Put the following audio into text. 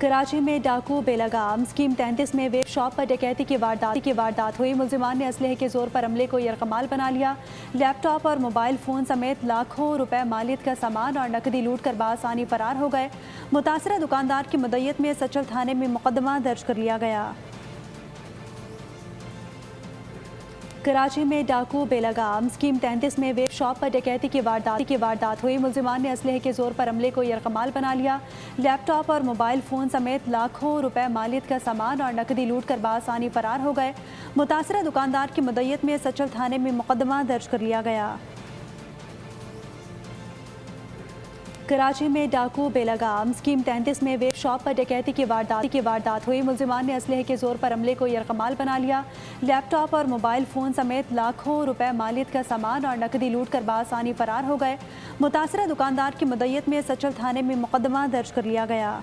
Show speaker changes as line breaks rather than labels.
कराची में डाकू बेलगाम स्कीम 33 में वेब शॉप पर डकैती की वारदात हुई। मुलजिमान ने असलहे के जोर पर अमले को यरकमाल बना लिया। लैपटॉप और मोबाइल फ़ोन समेत लाखों रुपए मालियत का सामान और नकदी लूट कर बासानी फरार हो गए। मुतासरा दुकानदार की मदय्यत में सचल थाने में मुकदमा दर्ज कर लिया गया। कराची में डाकू बेलगाम स्कीम 33 में वेब शॉप पर डकैती की वारदात हुई। मुलजिमान ने असलहे के जोर पर अमले को यरकमाल बना लिया। लैपटॉप और मोबाइल फ़ोन समेत लाखों रुपए मालियत का सामान और नकदी लूट कर बासानी फरार हो गए। मुतासरा दुकानदार की मदय्यत में सचल थाने में मुकदमा दर्ज कर लिया गया। कराची में डाकू बेलगाम स्कीम 33 में वेब शॉप पर डकैती की वारदात हुई। मुलजिमान ने असलहे के जोर पर अमले को यरकमाल बना लिया। लैपटॉप और मोबाइल फ़ोन समेत लाखों रुपए मालियत का सामान और नकदी लूट कर बासानी फरार हो गए। मुतासरा दुकानदार की मदय्यत में सचल थाने में मुकदमा दर्ज कर लिया गया।